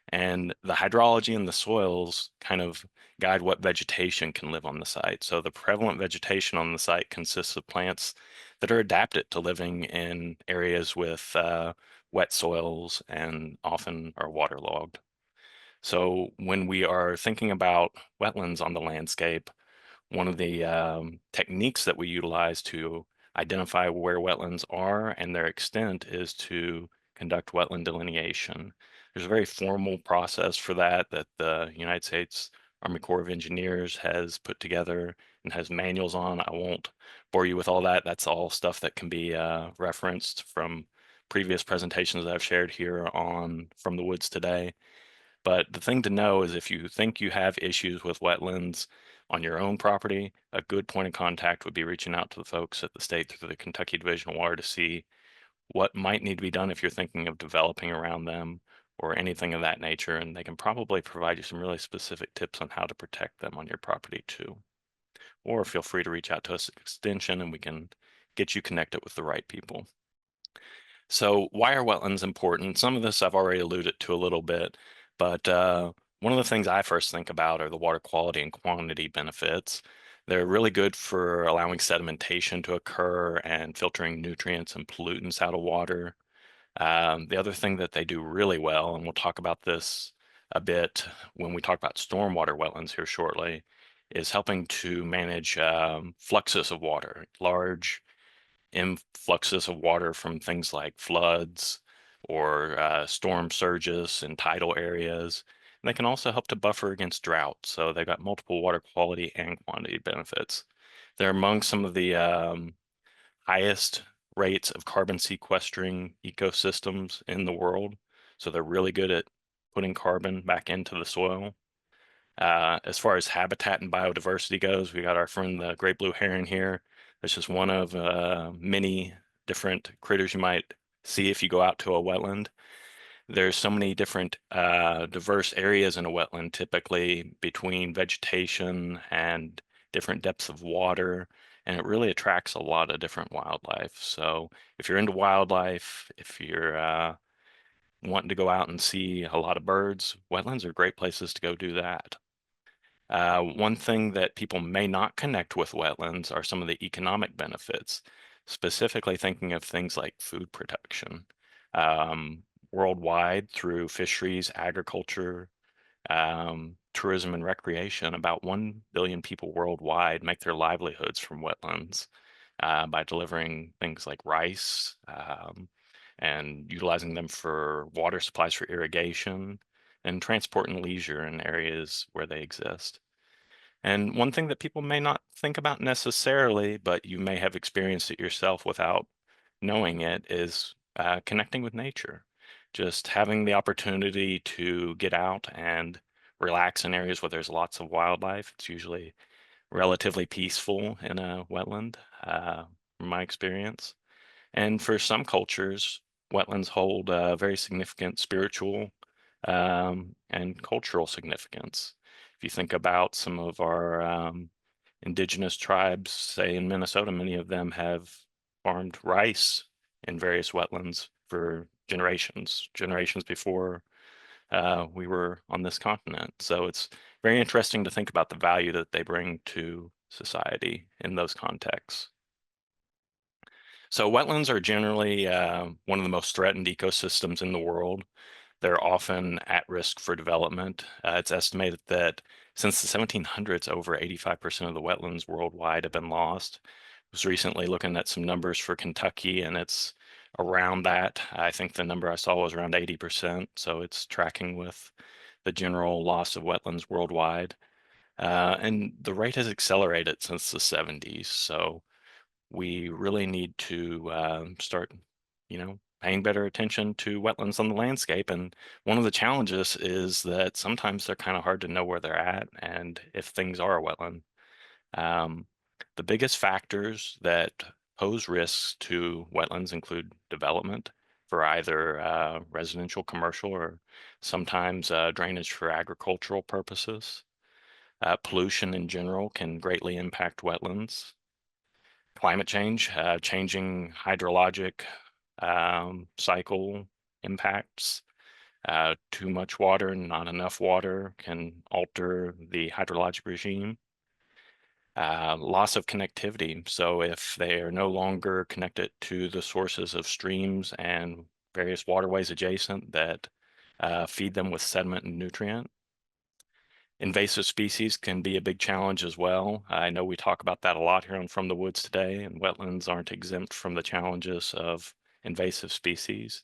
And the hydrology in the soils kind of guide what vegetation can live on the site. So the prevalent vegetation on the site consists of plants that are adapted to living in areas with wet soils and often are waterlogged. So when we are thinking about wetlands on the landscape, one of the techniques that we utilize to identify where wetlands are and their extent is to conduct wetland delineation. There's a very formal process for that the United States Army Corps of Engineers has put together and has manuals on. I won't bore you with all that. That's all stuff that can be referenced from previous presentations that I've shared here on From the Woods Today. But the thing to know is if you think you have issues with wetlands on your own property, a good point of contact would be reaching out to the folks at the state through the Kentucky Division of Water to see what might need to be done if you're thinking of developing around them or anything of that nature. And they can probably provide you some really specific tips on how to protect them on your property too. Or feel free to reach out to us at Extension and we can get you connected with the right people. So why are wetlands important? Some of this I've already alluded to a little bit, but one of the things I first think about are the water quality and quantity benefits. They're really good for allowing sedimentation to occur and filtering nutrients and pollutants out of water. The other thing that they do really well, and we'll talk about this a bit when we talk about stormwater wetlands here shortly, is helping to manage fluxes of water, large influxes of water from things like floods or storm surges in tidal areas. And they can also help to buffer against drought. So they've got multiple water quality and quantity benefits. They're among some of the highest rates of carbon sequestering ecosystems in the world. So they're really good at putting carbon back into the soil. As far as habitat and biodiversity goes, we got our friend the great blue heron here. That's just one of many different critters you might see if you go out to a wetland. There's so many different diverse areas in a wetland, typically between vegetation and different depths of water, and it really attracts a lot of different wildlife. So if you're into wildlife, if you're wanting to go out and see a lot of birds, wetlands are great places to go do that. One thing that people may not connect with wetlands are some of the economic benefits, specifically thinking of things like food production. Worldwide, through fisheries, agriculture, tourism, and recreation, about 1 billion people worldwide make their livelihoods from wetlands by delivering things like rice and utilizing them for water supplies for irrigation and transport and leisure in areas where they exist. And one thing that people may not think about necessarily, but you may have experienced it yourself without knowing it, is connecting with nature. Just having the opportunity to get out and relax in areas where there's lots of wildlife. It's usually relatively peaceful in a wetland, from my experience. And for some cultures, wetlands hold very significant spiritual and cultural significance. If you think about some of our indigenous tribes, say in Minnesota, many of them have farmed rice in various wetlands for generations before we were on this continent. So it's very interesting to think about the value that they bring to society in those contexts. So wetlands are generally one of the most threatened ecosystems in the world. They're often at risk for development. It's estimated that since the 1700s, over 85% of the wetlands worldwide have been lost. I was recently looking at some numbers for Kentucky, and it's around that. I think the number I saw was around 80%, so it's tracking with the general loss of wetlands worldwide. And the rate has accelerated since the 70s, so we really need to start, paying better attention to wetlands on the landscape. And one of the challenges is that sometimes they're kind of hard to know where they're at and if things are a wetland. Um, the biggest factors that pose risks to wetlands include development for either residential, commercial, or sometimes drainage for agricultural purposes. Pollution in general can greatly impact wetlands. Climate change, changing hydrologic cycle impacts. Too much water, not enough water can alter the hydrologic regime. Loss of connectivity. So if they are no longer connected to the sources of streams and various waterways adjacent that feed them with sediment and nutrient. Invasive species can be a big challenge as well. I know we talk about that a lot here on From the Woods today, and wetlands aren't exempt from the challenges of invasive species.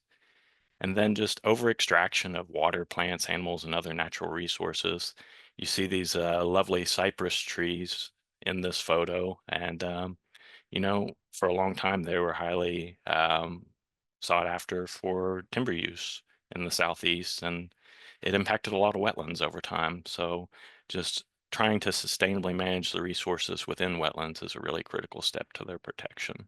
And then just over extraction of water, plants, animals, and other natural resources. You see these lovely cypress trees in this photo, and for a long time they were highly sought after for timber use in the southeast, and it impacted a lot of wetlands over time. So just trying to sustainably manage the resources within wetlands is a really critical step to their protection.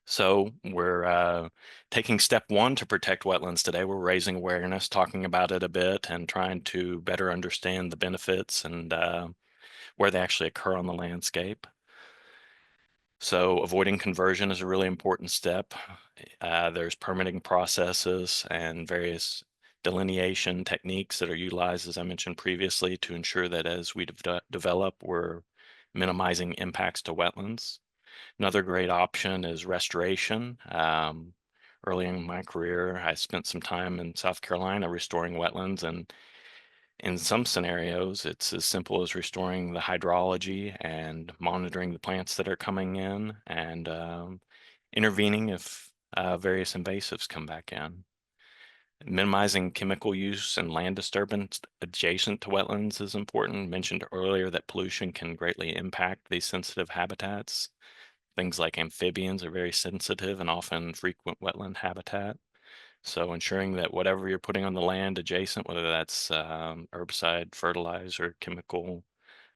So we're taking step one to protect wetlands today. We're raising awareness, talking about it a bit, and trying to better understand the benefits and where they actually occur on the landscape. So avoiding conversion is a really important step. There's permitting processes and various delineation techniques that are utilized, as I mentioned previously, to ensure that as we develop, we're minimizing impacts to wetlands. Another great option is restoration. Early in my career, I spent some time in South Carolina restoring wetlands, and in some scenarios, it's as simple as restoring the hydrology and monitoring the plants that are coming in and intervening if various invasives come back in. Minimizing chemical use and land disturbance adjacent to wetlands is important. Mentioned earlier that pollution can greatly impact these sensitive habitats. Things like amphibians are very sensitive and often frequent wetland habitat. So ensuring that whatever you're putting on the land adjacent, whether that's herbicide, fertilizer, chemical,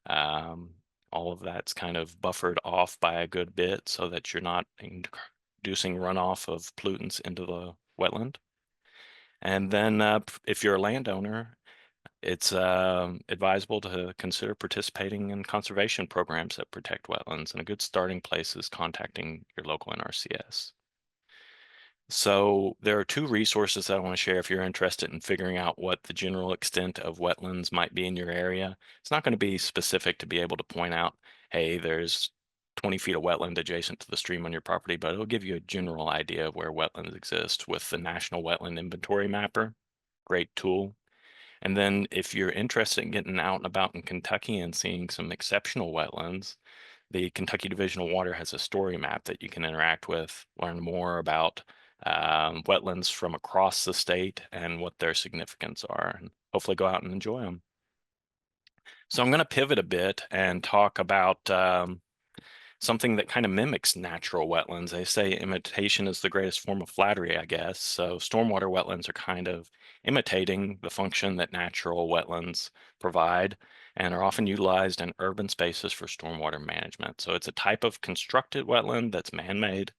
um, all of that's kind of buffered off by a good bit so that you're not inducing runoff of pollutants into the wetland. And then if you're a landowner, it's advisable to consider participating in conservation programs that protect wetlands. And a good starting place is contacting your local NRCS. So there are two resources that I want to share if you're interested in figuring out what the general extent of wetlands might be in your area. It's not going to be specific to be able to point out, hey, there's 20 feet of wetland adjacent to the stream on your property, but it'll give you a general idea of where wetlands exist with the National Wetland Inventory Mapper. Great tool. And then if you're interested in getting out and about in Kentucky and seeing some exceptional wetlands, the Kentucky Division of Water has a story map that you can interact with, learn more about wetlands from across the state and what their significance are, and hopefully go out and enjoy them. So I'm going to pivot a bit and talk about something that kind of mimics natural wetlands. They say imitation is the greatest form of flattery, I guess. So stormwater wetlands are kind of imitating the function that natural wetlands provide. and are often utilized in urban spaces for stormwater management. So it's a type of constructed wetland that's man-made,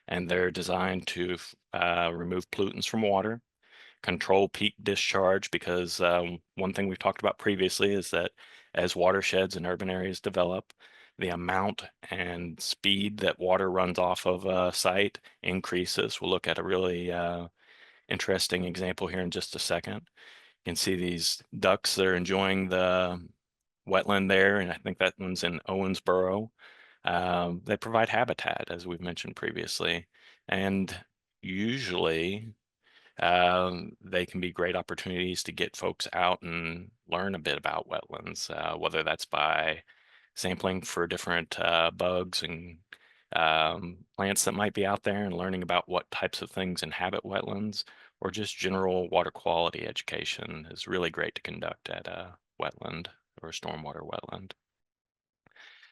and they're designed to remove pollutants from water, control peak discharge, because one thing we've talked about previously is that as watersheds in urban areas develop, the amount and speed that water runs off of a site increases. We'll look at a really interesting example here in just a second. You can see these ducks that are enjoying the wetland there, and I think that one's in Owensboro. They provide habitat, as we've mentioned previously, and usually they can be great opportunities to get folks out and learn a bit about wetlands, whether that's by sampling for different bugs and plants that might be out there and learning about what types of things inhabit wetlands, or just general water quality education is really great to conduct at a wetland or a stormwater wetland.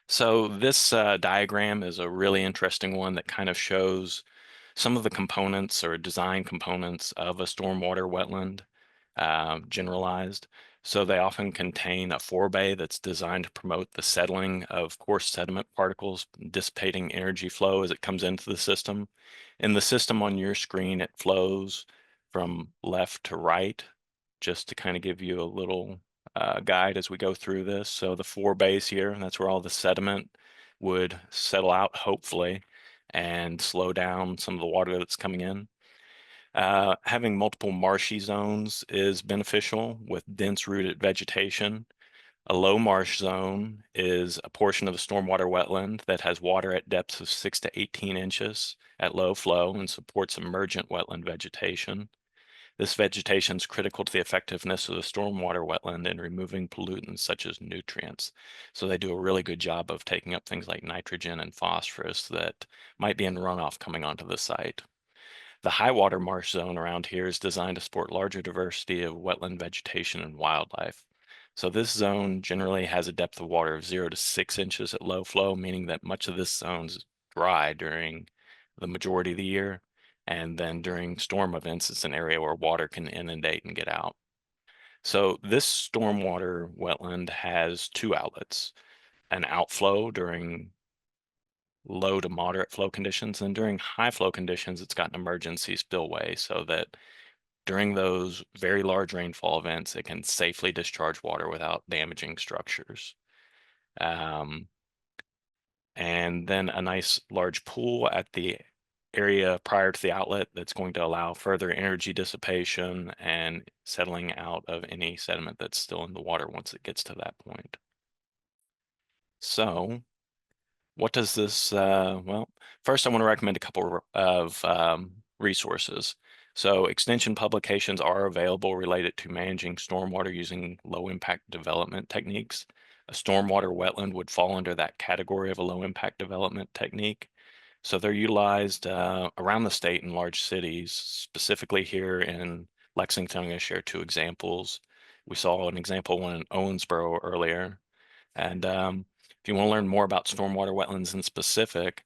So this diagram is a really interesting one that kind of shows some of the components or design components of a stormwater wetland, generalized. So they often contain a forebay that's designed to promote the settling of coarse sediment particles, dissipating energy flow as it comes into the system. In the system on your screen, it flows from left to right, just to kind of give you a little guide as we go through this. So the forebays here, and that's where all the sediment would settle out, hopefully, and slow down some of the water that's coming in. Having multiple marshy zones is beneficial with dense rooted vegetation. A low marsh zone is a portion of the stormwater wetland that has water at depths of 6 to 18 inches at low flow and supports emergent wetland vegetation. This vegetation is critical to the effectiveness of the stormwater wetland in removing pollutants such as nutrients. So they do a really good job of taking up things like nitrogen and phosphorus that might be in runoff coming onto the site. The high water marsh zone around here is designed to support larger diversity of wetland vegetation and wildlife. So this zone generally has a depth of water of 0 to 6 inches at low flow, meaning that much of this zone is dry during the majority of the year. And then during storm events, it's an area where water can inundate and get out. So this stormwater wetland has two outlets: an outflow during low to moderate flow conditions, and during high flow conditions, it's got an emergency spillway so that during those very large rainfall events, it can safely discharge water without damaging structures. And then a nice large pool at the area prior to the outlet that's going to allow further energy dissipation and settling out of any sediment that's still in the water once it gets to that point. So what does this, well, first I want to recommend a couple of resources. So extension publications are available related to managing stormwater using low impact development techniques. A stormwater wetland would fall under that category of a low impact development technique. So they're utilized around the state in large cities, specifically here in Lexington. I'm going to share two examples. We saw an example one in Owensboro earlier. And if you want to learn more about stormwater wetlands in specific,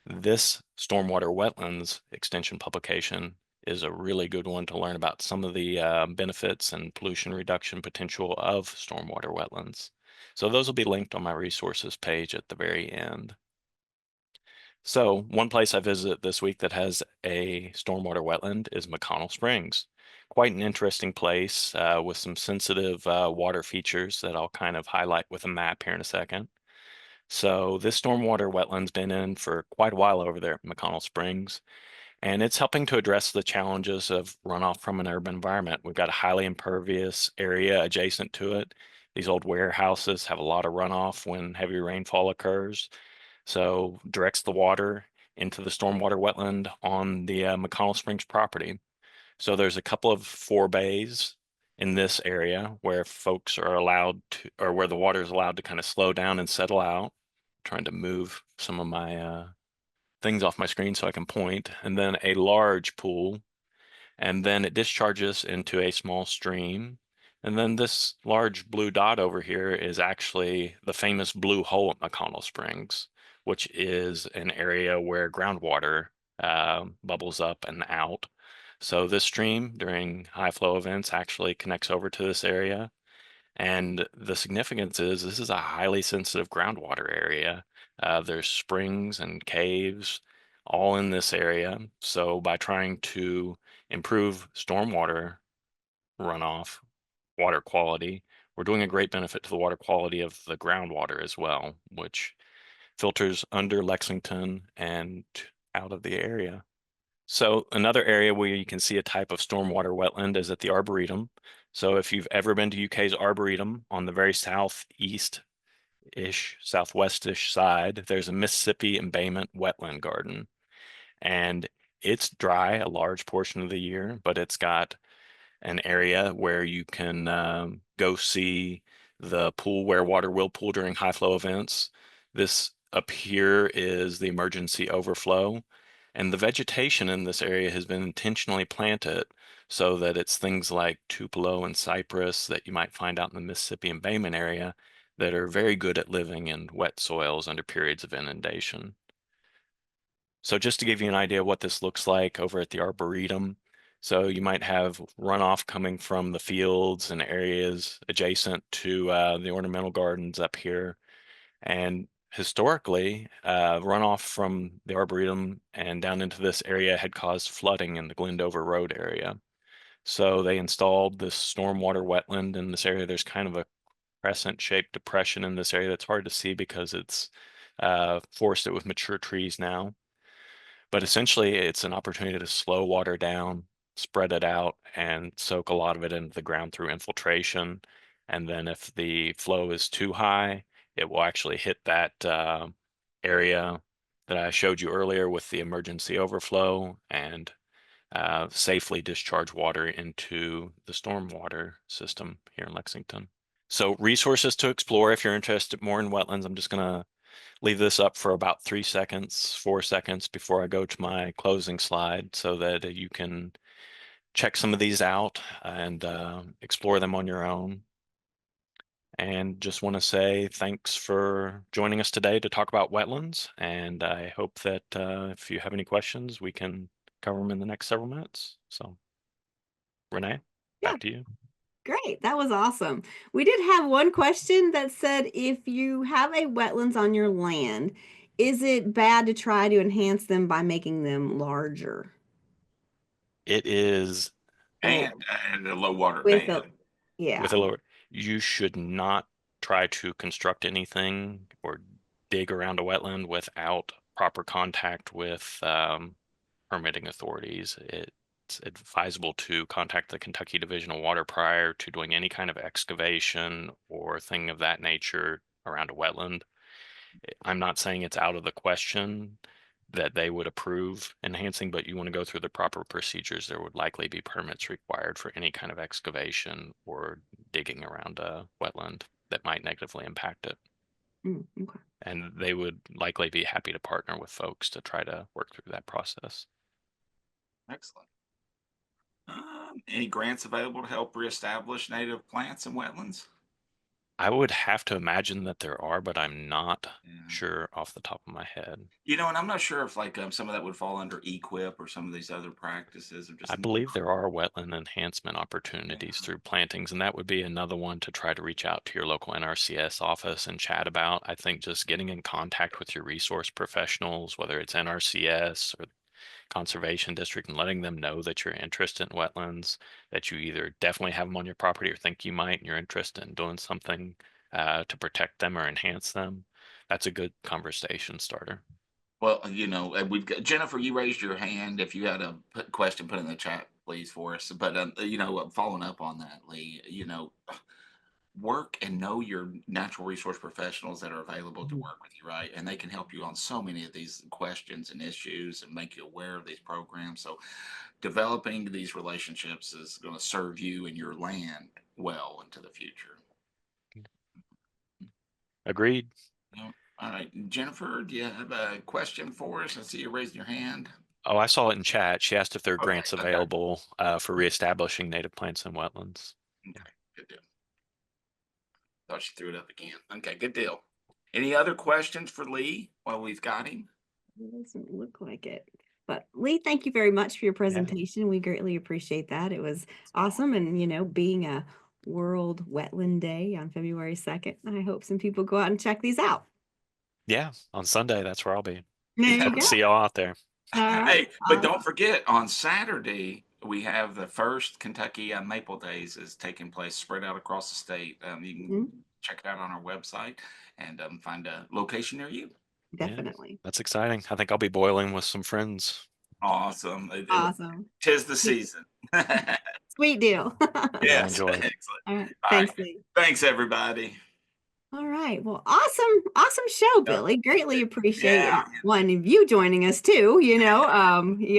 this stormwater wetlands extension publication is a really good one to learn about some of the benefits and pollution reduction potential of stormwater wetlands. So those will be linked on my resources page at the very end. So one place I visited this week that has a stormwater wetland is McConnell Springs. Quite an interesting place with some sensitive water features that I'll kind of highlight with a map here in a second. So this stormwater wetland's been in for quite a while over there at McConnell Springs, and it's helping to address the challenges of runoff from an urban environment. We've got a highly impervious area adjacent to it. These old warehouses have a lot of runoff when heavy rainfall occurs. So directs the water into the stormwater wetland on the McConnell Springs property. So there's a couple of forebays in this area where folks are allowed to, or where the water is allowed to kind of slow down and settle out. Trying to move some of my things off my screen so I can point, and then a large pool, and then it discharges into a small stream. And then this large blue dot over here is actually the famous blue hole at McConnell Springs, which is an area where groundwater bubbles up and out. So this stream during high flow events actually connects over to this area. And the significance is this is a highly sensitive groundwater area. There's springs and caves all in this area. So by trying to improve stormwater runoff, water quality, we're doing a great benefit to the water quality of the groundwater as well, which filters under Lexington and out of the area. So another area where you can see a type of stormwater wetland is at the Arboretum. So if you've ever been to UK's Arboretum, on the very southeast-ish, southwestish side, there's a Mississippi embayment wetland garden. And it's dry a large portion of the year, but it's got an area where you can go see the pool where water will pool during high flow events. This up here is the emergency overflow. And the vegetation in this area has been intentionally planted so that it's things like tupelo and cypress that you might find out in the Mississippi embayment area that are very good at living in wet soils under periods of inundation. So just to give you an idea of what this looks like over at the Arboretum, so you might have runoff coming from the fields and areas adjacent to the ornamental gardens up here. And historically, runoff from the Arboretum and down into this area had caused flooding in the Glendover Road area. So they installed this stormwater wetland in this area. There's kind of a crescent-shaped depression in this area that's hard to see because it's forested with mature trees now. But essentially, it's an opportunity to slow water down, spread it out, and soak a lot of it into the ground through infiltration. And then if the flow is too high, it will actually hit that area that I showed you earlier with the emergency overflow and safely discharge water into the stormwater system here in Lexington. So resources to explore if you're interested more in wetlands. I'm just going to leave this up for about 3 seconds, 4 seconds before I go to my closing slide so that you can check some of these out and explore them on your own. And just want to say thanks for joining us today to talk about wetlands. And I hope that if you have any questions, we can cover them in the next several minutes. So, Renee, Yeah. back to you. Great. That was awesome. We did have one question that said, if you have a wetlands on your land, is it bad to try to enhance them by making them larger? It is And a low water With dam. yeah. with a lower, you should not try to construct anything or dig around a wetland without proper contact with permitting authorities. It's advisable to contact the Kentucky Division of Water prior to doing any kind of excavation or thing of that nature around a wetland. I'm not saying it's out of the question that they would approve enhancing, but you want to go through the proper procedures. There would likely be permits required for any kind of excavation or digging around a wetland that might negatively impact it. Okay. And they would likely be happy to partner with folks to try to work through that process. Excellent. Any grants available to help reestablish native plants and wetlands? I would have to imagine that there are, but I'm not Yeah. sure off the top of my head. You know, and I'm not sure if like some of that would fall under EQIP or some of these other practices or just I believe there are wetland enhancement opportunities through plantings, and that would be another one to try to reach out to your local NRCS office and chat about. I think just getting in contact with your resource professionals, whether it's NRCS or Conservation District, and letting them know that you're interested in wetlands, that you either definitely have them on your property or think you might, and you're interested in doing something to protect them or enhance them. That's a good conversation starter. Well, you know, we've got Jennifer. You raised your hand. If you had a question, put it in the chat, please, for us. But you know, following up on that, Lee, you know, work and know your natural resource professionals that are available to work with you, right? And they can help you on so many of these questions and issues and make you aware of these programs. So, developing these relationships is going to serve you and your land well into the future. Agreed. All right, Jennifer, do you have a question for us? I see you raising your hand. Oh, I saw it in chat. She asked if there are Okay, grants okay. available for reestablishing native plants and wetlands. Okay, good deal. Thought she threw it up again. Okay, good deal. Any other questions for Lee while we've got him? It doesn't look like it. But Lee, thank you very much for your presentation. We greatly appreciate that. It was awesome. And, you know, being a World Wetland Day on February 2nd. I hope some people go out and check these out. Yeah, on Sunday, that's where I'll be. There you Hope go. to see y'all out there. All right. Hey, but don't forget, on Saturday, we have the first Kentucky Maple Days is taking place spread out across the state. You can Mhm. check it out on our website and find a location near you. Yeah, Definitely. that's exciting. I think I'll be boiling with some friends. Awesome. Awesome. Tis the season. Sweet deal. Yeah, Yes, enjoy. excellent. All right. All right. Thanks, Lee. Thanks, everybody. All right. Well, awesome show, Billy. Greatly appreciate Yeah. one of you joining us too. You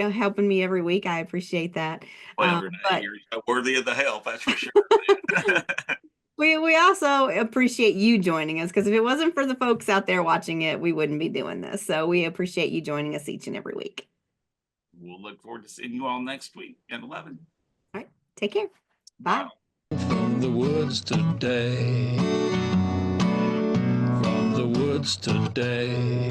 helping me every week. I appreciate that. Well, every day But you're worthy of the help, that's for sure. we also appreciate you joining us, because if it wasn't for the folks out there watching it, we wouldn't be doing this. So we appreciate you joining us each and every week. We'll look forward to seeing you all next week at 11. All right. Take care. Bye. From the woods today. From the woods today.